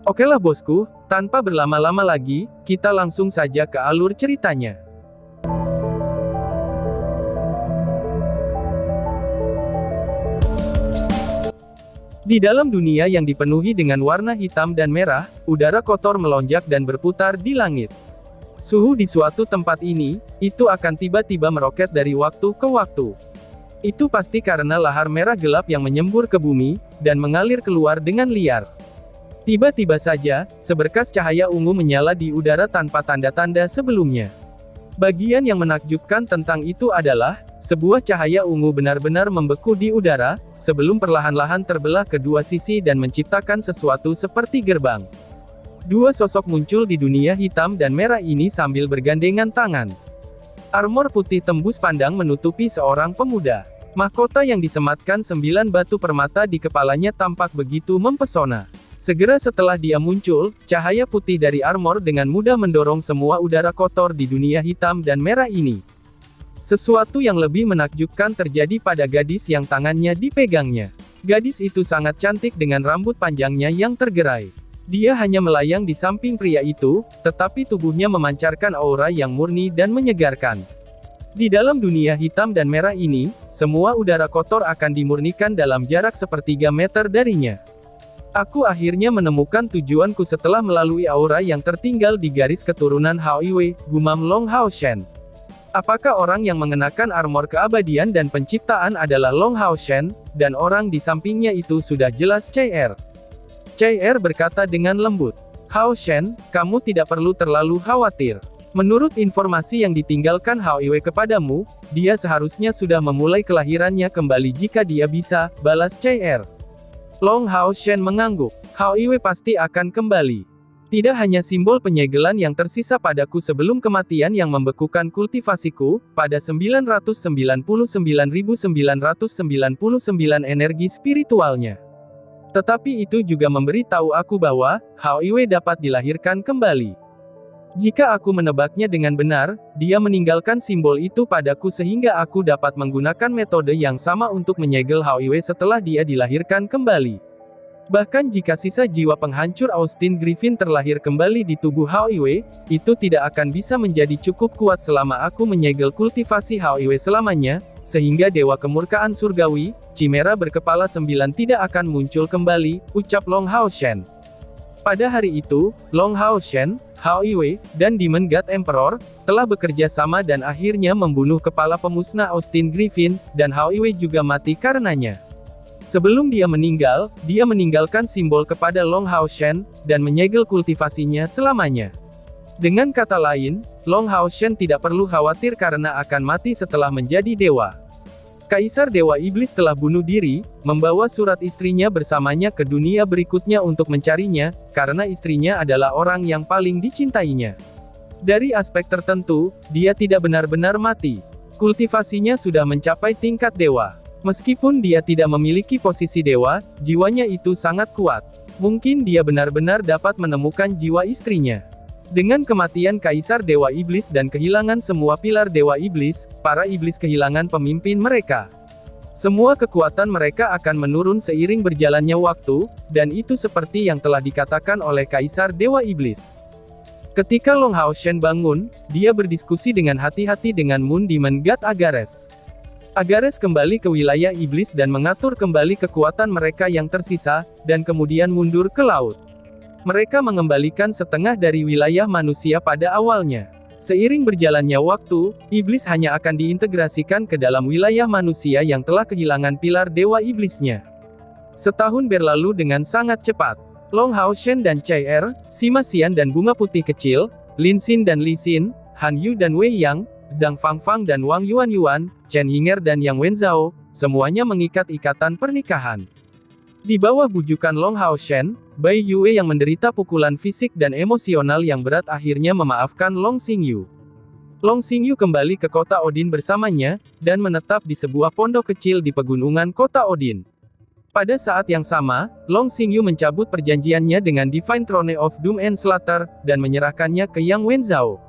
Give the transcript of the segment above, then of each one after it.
Okelah bosku, tanpa berlama-lama lagi, kita langsung saja ke alur ceritanya. Di dalam dunia yang dipenuhi dengan warna hitam dan merah, udara kotor melonjak dan berputar di langit. Suhu di suatu tempat ini, itu akan tiba-tiba meroket dari waktu ke waktu. Itu pasti karena lahar merah gelap yang menyembur ke bumi, dan mengalir keluar dengan liar. Tiba-tiba saja, seberkas cahaya ungu menyala di udara tanpa tanda-tanda sebelumnya. Bagian yang menakjubkan tentang itu adalah, sebuah cahaya ungu benar-benar membeku di udara, sebelum perlahan-lahan terbelah ke dua sisi dan menciptakan sesuatu seperti gerbang. Dua sosok muncul di dunia hitam dan merah ini sambil bergandengan tangan. Armor putih tembus pandang menutupi seorang pemuda. Mahkota yang disematkan 9 batu permata di kepalanya tampak begitu mempesona. Segera setelah dia muncul, cahaya putih dari armor dengan mudah mendorong semua udara kotor di dunia hitam dan merah ini. Sesuatu yang lebih menakjubkan terjadi pada gadis yang tangannya dipegangnya. Gadis itu sangat cantik dengan rambut panjangnya yang tergerai. Dia hanya melayang di samping pria itu, tetapi tubuhnya memancarkan aura yang murni dan menyegarkan. Di dalam dunia hitam dan merah ini, semua udara kotor akan dimurnikan dalam jarak sepertiga meter darinya. Aku akhirnya menemukan tujuanku setelah melalui aura yang tertinggal di garis keturunan Hao Iwei, gumam Long Hao Shen. Apakah orang yang mengenakan armor keabadian dan penciptaan adalah Long Hao Shen, dan orang di sampingnya itu sudah jelas CR. CR berkata dengan lembut, "Hao Shen, kamu tidak perlu terlalu khawatir. Menurut informasi yang ditinggalkan Hao Iwei kepadamu, dia seharusnya sudah memulai kelahirannya kembali jika dia bisa," balas CR. Long Hao Shen mengangguk. Hao Iwei pasti akan kembali. Tidak hanya simbol penyegelan yang tersisa padaku sebelum kematian yang membekukan kultivasiku, pada 999.999 energi spiritualnya. Tetapi itu juga memberitahu aku bahwa, Hao Iwei dapat dilahirkan kembali. Jika aku menebaknya dengan benar, dia meninggalkan simbol itu padaku sehingga aku dapat menggunakan metode yang sama untuk menyegel Hao Iwei setelah dia dilahirkan kembali. Bahkan jika sisa jiwa penghancur Austin Griffin terlahir kembali di tubuh Hao Iwei, itu tidak akan bisa menjadi cukup kuat selama aku menyegel kultivasi Hao Iwei selamanya, sehingga dewa kemurkaan surgawi, Chimera berkepala 9 tidak akan muncul kembali, ucap Long Hao Shen. Pada hari itu, Long Hao Shen, Hao Iwei, dan Demon God Emperor, telah bekerja sama dan akhirnya membunuh kepala pemusnah Austin Griffin, dan Hao Iwei juga mati karenanya. Sebelum dia meninggalkan simbol kepada Long Hao Shen, dan menyegel kultivasinya selamanya. Dengan kata lain, Long Hao Shen tidak perlu khawatir karena akan mati setelah menjadi dewa. Kaisar Dewa Iblis telah bunuh diri, membawa surat istrinya bersamanya ke dunia berikutnya untuk mencarinya, karena istrinya adalah orang yang paling dicintainya. Dari aspek tertentu, dia tidak benar-benar mati. Kultivasinya sudah mencapai tingkat dewa. Meskipun dia tidak memiliki posisi dewa, jiwanya itu sangat kuat. Mungkin dia benar-benar dapat menemukan jiwa istrinya. Dengan kematian Kaisar Dewa Iblis dan kehilangan semua pilar Dewa Iblis, para iblis kehilangan pemimpin mereka. Semua kekuatan mereka akan menurun seiring berjalannya waktu, dan itu seperti yang telah dikatakan oleh Kaisar Dewa Iblis. Ketika Long Hao Shen bangun, dia berdiskusi dengan hati-hati dengan Moon Demon God Agares. Agares kembali ke wilayah iblis dan mengatur kembali kekuatan mereka yang tersisa, dan kemudian mundur ke laut. Mereka mengembalikan setengah dari wilayah manusia pada awalnya. Seiring berjalannya waktu, iblis hanya akan diintegrasikan ke dalam wilayah manusia yang telah kehilangan pilar dewa iblisnya. Setahun berlalu dengan sangat cepat. Long Hao Shen dan CR, Sima Xian dan Bunga Putih Kecil, Lin Xin dan Li Xin, Han Yu dan Wei Yang, Zhang Fangfang dan Wang Yuan, Chen Yinger dan Yang Wenzhao, semuanya mengikat ikatan pernikahan. Di bawah bujukan Long Hao Shen, Bai Yue yang menderita pukulan fisik dan emosional yang berat akhirnya memaafkan Long Xingyu. Long Xingyu kembali ke kota Odin bersamanya, dan menetap di sebuah pondok kecil di pegunungan kota Odin. Pada saat yang sama, Long Xingyu mencabut perjanjiannya dengan Divine Throne of Doom and Slaughter, dan menyerahkannya ke Yang Wenzhao.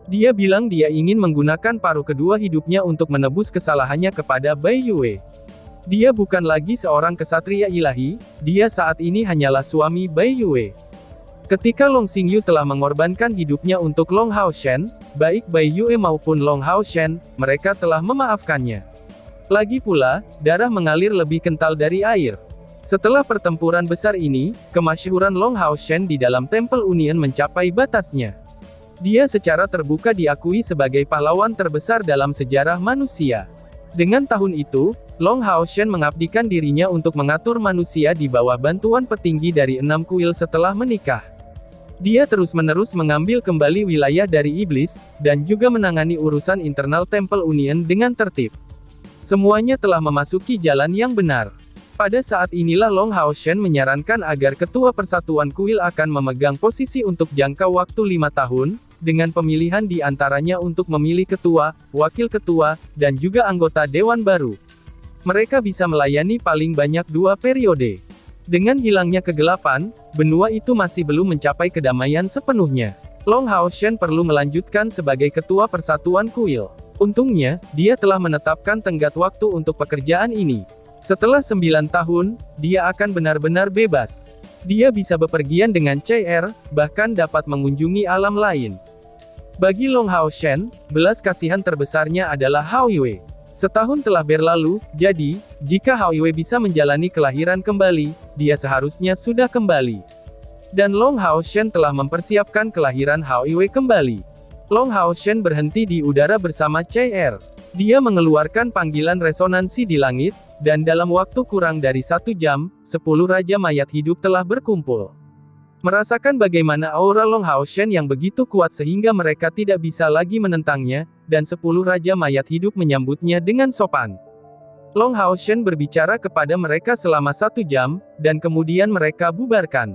Dia bilang dia ingin menggunakan paruh kedua hidupnya untuk menebus kesalahannya kepada Bai Yue. Dia bukan lagi seorang kesatria ilahi, dia saat ini hanyalah suami Bai Yue. Ketika Long Xingyu telah mengorbankan hidupnya untuk Long Haoshen, baik Bai Yue maupun Long Haoshen, mereka telah memaafkannya. Lagi pula, darah mengalir lebih kental dari air. Setelah pertempuran besar ini, kemasyhuran Long Haoshen di dalam Temple Union mencapai batasnya. Dia secara terbuka diakui sebagai pahlawan terbesar dalam sejarah manusia. Dengan tahun itu, Long Haoshen mengabdikan dirinya untuk mengatur manusia di bawah bantuan petinggi dari 6 kuil setelah menikah. Dia terus-menerus mengambil kembali wilayah dari iblis, dan juga menangani urusan internal Temple Union dengan tertib. Semuanya telah memasuki jalan yang benar. Pada saat inilah Long Haoshen menyarankan agar Ketua Persatuan Kuil akan memegang posisi untuk jangka waktu 5 tahun, dengan pemilihan di antaranya untuk memilih ketua, wakil ketua, dan juga anggota dewan baru. Mereka bisa melayani paling banyak 2 periode. Dengan hilangnya kegelapan, benua itu masih belum mencapai kedamaian sepenuhnya. Long Haoshen perlu melanjutkan sebagai Ketua Persatuan Kuil. Untungnya, dia telah menetapkan tenggat waktu untuk pekerjaan ini. Setelah 9 tahun, dia akan benar-benar bebas. Dia bisa bepergian dengan CR, bahkan dapat mengunjungi alam lain. Bagi Long Haoshen, belas kasihan terbesarnya adalah Hao Yue. Setahun telah berlalu, jadi, jika Hao Yue bisa menjalani kelahiran kembali, dia seharusnya sudah kembali. Dan Long Haoshen telah mempersiapkan kelahiran Hao Yue kembali. Long Haoshen berhenti di udara bersama CR. Dia mengeluarkan panggilan resonansi di langit, dan dalam waktu kurang dari 1 jam, 10 raja mayat hidup telah berkumpul. Merasakan bagaimana aura Long Haoshen yang begitu kuat sehingga mereka tidak bisa lagi menentangnya, dan 10 raja mayat hidup menyambutnya dengan sopan. Long Haoshen berbicara kepada mereka selama 1 jam, dan kemudian mereka bubarkan.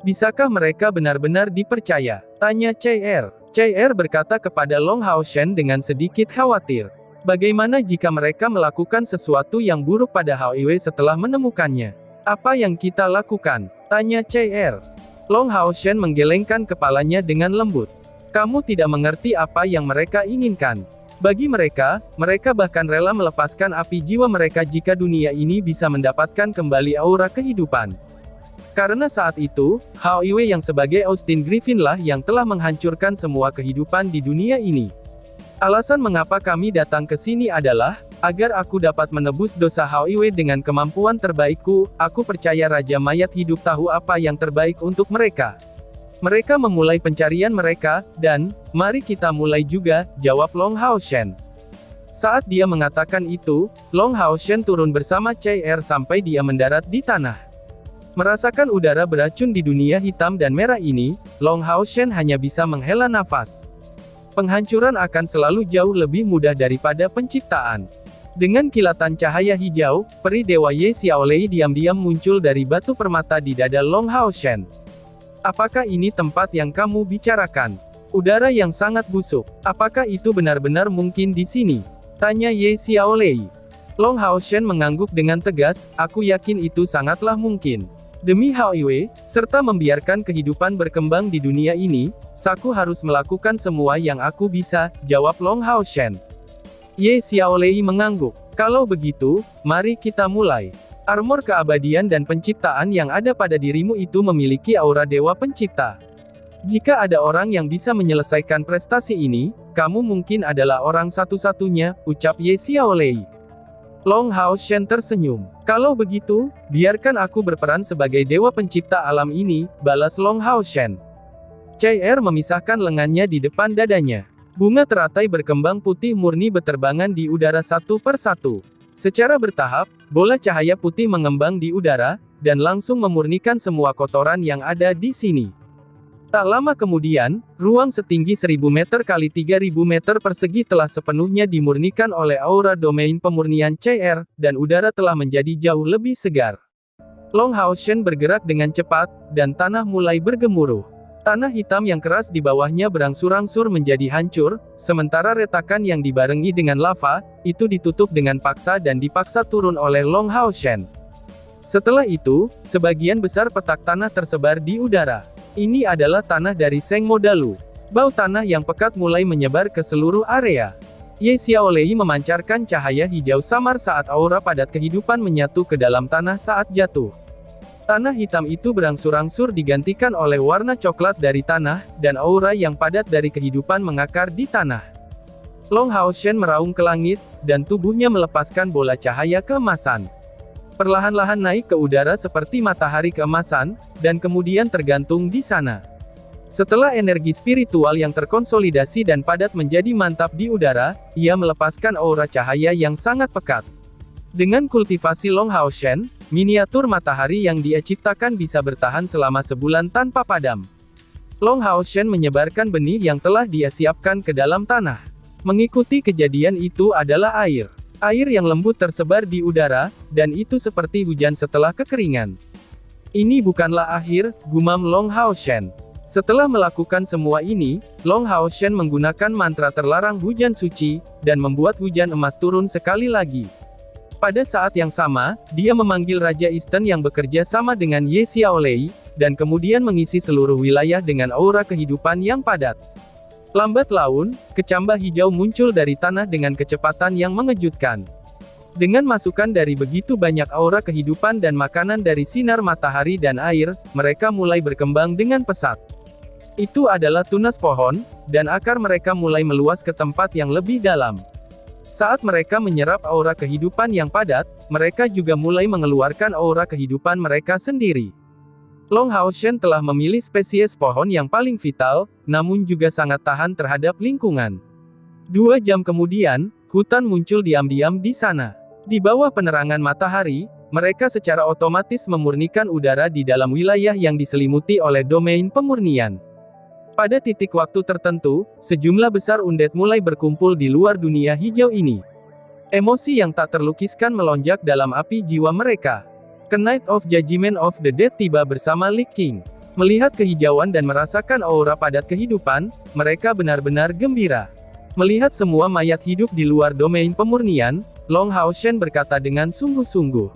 Bisakah mereka benar-benar dipercaya? Tanya CR. CR berkata kepada Long Haoshen dengan sedikit khawatir. Bagaimana jika mereka melakukan sesuatu yang buruk pada Hao Yue setelah menemukannya? Apa yang kita lakukan? Tanya CR. Long Haoshen menggelengkan kepalanya dengan lembut. Kamu tidak mengerti apa yang mereka inginkan. Bagi mereka, mereka bahkan rela melepaskan api jiwa mereka jika dunia ini bisa mendapatkan kembali aura kehidupan. Karena saat itu, Hao Yue yang sebagai Austin Griffin lah yang telah menghancurkan semua kehidupan di dunia ini. Alasan mengapa kami datang ke sini adalah, agar aku dapat menebus dosa Hao Yue dengan kemampuan terbaikku. Aku percaya Raja Mayat hidup tahu apa yang terbaik untuk mereka. Mereka memulai pencarian mereka, dan, mari kita mulai juga, jawab Long Haoshen. Saat dia mengatakan itu, Long Haoshen turun bersama CR sampai dia mendarat di tanah. Merasakan udara beracun di dunia hitam dan merah ini, Long Haoshen hanya bisa menghela nafas. Penghancuran akan selalu jauh lebih mudah daripada penciptaan. Dengan kilatan cahaya hijau, peri dewa Ye Xiaolei diam-diam muncul dari batu permata di dada Long Haoshen. Apakah ini tempat yang kamu bicarakan? Udara yang sangat busuk. Apakah itu benar-benar mungkin di sini? Tanya Ye Xiaolei. Long Haoshen mengangguk dengan tegas, aku yakin itu sangatlah mungkin. Demi Hao Yue, serta membiarkan kehidupan berkembang di dunia ini, Saku harus melakukan semua yang aku bisa, jawab Long Haoshen. Ye Xiaolei mengangguk. Kalau begitu, mari kita mulai. Armor keabadian dan penciptaan yang ada pada dirimu itu memiliki aura dewa pencipta. Jika ada orang yang bisa menyelesaikan prestasi ini, kamu mungkin adalah orang satu-satunya, ucap Ye Xiaolei. Long Haoshen tersenyum. Kalau begitu, biarkan aku berperan sebagai dewa pencipta alam ini, balas Long Haoshen. CR memisahkan lengannya di depan dadanya. Bunga teratai berkembang putih murni beterbangan di udara satu per satu. Secara bertahap, bola cahaya putih mengembang di udara, dan langsung memurnikan semua kotoran yang ada di sini. Tak lama kemudian, ruang setinggi 1000 meter kali 3000 meter persegi telah sepenuhnya dimurnikan oleh aura domain pemurnian CR, dan udara telah menjadi jauh lebih segar. Long Haoshen bergerak dengan cepat, dan tanah mulai bergemuruh. Tanah hitam yang keras di bawahnya berangsur-angsur menjadi hancur, sementara retakan yang dibarengi dengan lava, itu ditutup dengan paksa dan dipaksa turun oleh Long Haoshen. Setelah itu, sebagian besar petak tanah tersebar di udara. Ini adalah tanah dari Seng Modalu. Bau tanah yang pekat mulai menyebar ke seluruh area. Ye Xiaolei memancarkan cahaya hijau samar saat aura padat kehidupan menyatu ke dalam tanah saat jatuh. Tanah hitam itu berangsur-angsur digantikan oleh warna coklat dari tanah, dan aura yang padat dari kehidupan mengakar di tanah. Long Haoshen meraung ke langit, dan tubuhnya melepaskan bola cahaya keemasan. Perlahan-lahan naik ke udara seperti matahari keemasan, dan kemudian tergantung di sana. Setelah energi spiritual yang terkonsolidasi dan padat menjadi mantap di udara, ia melepaskan aura cahaya yang sangat pekat. Dengan kultivasi Long Haoshen, miniatur matahari yang dia ciptakan bisa bertahan selama sebulan tanpa padam. Long Haoshen menyebarkan benih yang telah dia siapkan ke dalam tanah. Mengikuti kejadian itu adalah air. Air yang lembut tersebar di udara, dan itu seperti hujan setelah kekeringan. Ini bukanlah akhir, gumam Long Haoshen. Setelah melakukan semua ini, Long Haoshen menggunakan mantra terlarang hujan suci, dan membuat hujan emas turun sekali lagi. Pada saat yang sama, dia memanggil Raja Eastern yang bekerja sama dengan Ye Xiaolei, dan kemudian mengisi seluruh wilayah dengan aura kehidupan yang padat. Lambat laun, kecambah hijau muncul dari tanah dengan kecepatan yang mengejutkan. Dengan masukan dari begitu banyak aura kehidupan dan makanan dari sinar matahari dan air, mereka mulai berkembang dengan pesat. Itu adalah tunas pohon, dan akar mereka mulai meluas ke tempat yang lebih dalam. Saat mereka menyerap aura kehidupan yang padat, mereka juga mulai mengeluarkan aura kehidupan mereka sendiri. Long Haoshen telah memilih spesies pohon yang paling vital, namun juga sangat tahan terhadap lingkungan. 2 jam kemudian, hutan muncul diam-diam di sana. Di bawah penerangan matahari, mereka secara otomatis memurnikan udara di dalam wilayah yang diselimuti oleh domain pemurnian. Pada titik waktu tertentu, sejumlah besar undead mulai berkumpul di luar dunia hijau ini. Emosi yang tak terlukiskan melonjak dalam api jiwa mereka. Knight of Judgment of the Dead tiba bersama Lich King. Melihat kehijauan dan merasakan aura padat kehidupan, mereka benar-benar gembira. Melihat semua mayat hidup di luar domain pemurnian, Long Haoshen berkata dengan sungguh-sungguh.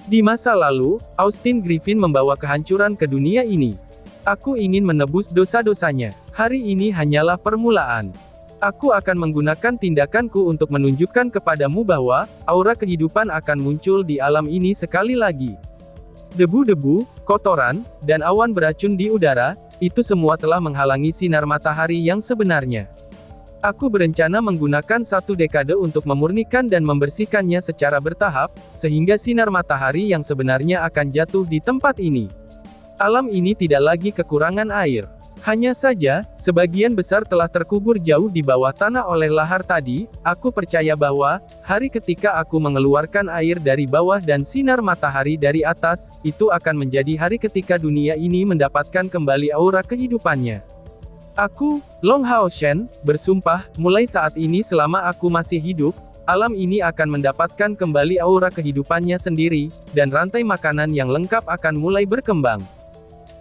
Di masa lalu, Austin Griffin membawa kehancuran ke dunia ini. Aku ingin menebus dosa-dosanya. Hari ini hanyalah permulaan. Aku akan menggunakan tindakanku untuk menunjukkan kepadamu bahwa aura kehidupan akan muncul di alam ini sekali lagi. Debu-debu, kotoran, dan awan beracun di udara, itu semua telah menghalangi sinar matahari yang sebenarnya. Aku berencana menggunakan 1 dekade untuk memurnikan dan membersihkannya secara bertahap, sehingga sinar matahari yang sebenarnya akan jatuh di tempat ini. Alam ini tidak lagi kekurangan air. Hanya saja, sebagian besar telah terkubur jauh di bawah tanah oleh lahar tadi. Aku percaya bahwa, hari ketika aku mengeluarkan air dari bawah dan sinar matahari dari atas, itu akan menjadi hari ketika dunia ini mendapatkan kembali aura kehidupannya. Aku, Long Haoshen, bersumpah, mulai saat ini selama aku masih hidup, alam ini akan mendapatkan kembali aura kehidupannya sendiri, dan rantai makanan yang lengkap akan mulai berkembang.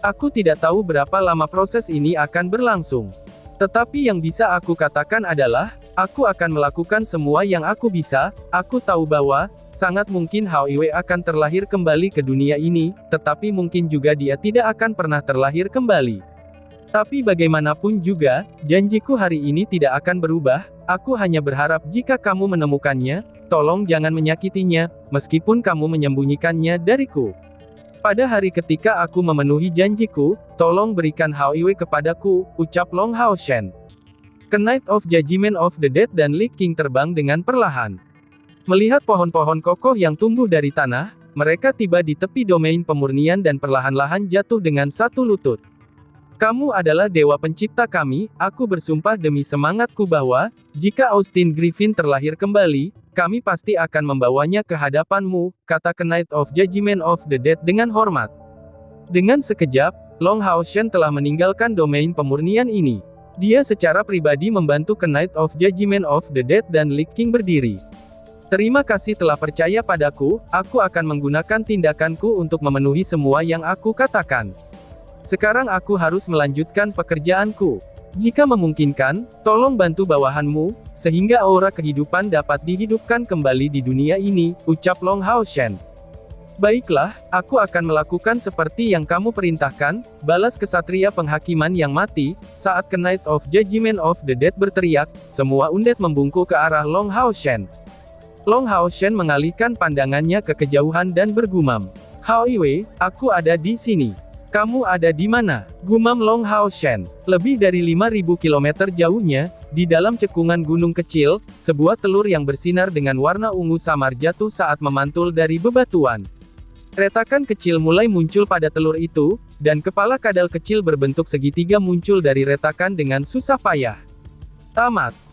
Aku tidak tahu berapa lama proses ini akan berlangsung. Tetapi yang bisa aku katakan adalah, aku akan melakukan semua yang aku bisa. Aku tahu bahwa, sangat mungkin Hao Iwe akan terlahir kembali ke dunia ini, tetapi mungkin juga dia tidak akan pernah terlahir kembali. Tapi bagaimanapun juga, janjiku hari ini tidak akan berubah. Aku hanya berharap jika kamu menemukannya, tolong jangan menyakitinya, meskipun kamu menyembunyikannya dariku. Pada hari ketika aku memenuhi janjiku, tolong berikan Hao Iwe kepadaku, ucap Long Haoshen. Knight of Judgment of the Dead dan Lich King terbang dengan perlahan. Melihat pohon-pohon kokoh yang tumbuh dari tanah, mereka tiba di tepi domain pemurnian dan perlahan-lahan jatuh dengan satu lutut. Kamu adalah dewa pencipta kami, aku bersumpah demi semangatku bahwa, jika Austin Griffin terlahir kembali, kami pasti akan membawanya ke hadapanmu, kata Knight of Judgment of the Dead dengan hormat. Dengan sekejap, Long Haoshen telah meninggalkan domain pemurnian ini. Dia secara pribadi membantu Knight of Judgment of the Dead dan Lich King berdiri. Terima kasih telah percaya padaku, aku akan menggunakan tindakanku untuk memenuhi semua yang aku katakan. Sekarang aku harus melanjutkan pekerjaanku. Jika memungkinkan, tolong bantu bawahanmu, sehingga aura kehidupan dapat dihidupkan kembali di dunia ini, ucap Long Haoshen. Baiklah, aku akan melakukan seperti yang kamu perintahkan, balas kesatria penghakiman yang mati. Saat Knight of Judgment of the Dead berteriak, semua undead membungkuk ke arah Long Haoshen. Long Haoshen mengalihkan pandangannya ke kejauhan dan bergumam. Hao Iwei, aku ada di sini. Kamu ada di mana? Gumam Long Hao Shen. Lebih dari 5.000 km jauhnya, di dalam cekungan gunung kecil, sebuah telur yang bersinar dengan warna ungu samar jatuh saat memantul dari bebatuan. Retakan kecil mulai muncul pada telur itu, dan kepala kadal kecil berbentuk segitiga muncul dari retakan dengan susah payah. Tamat.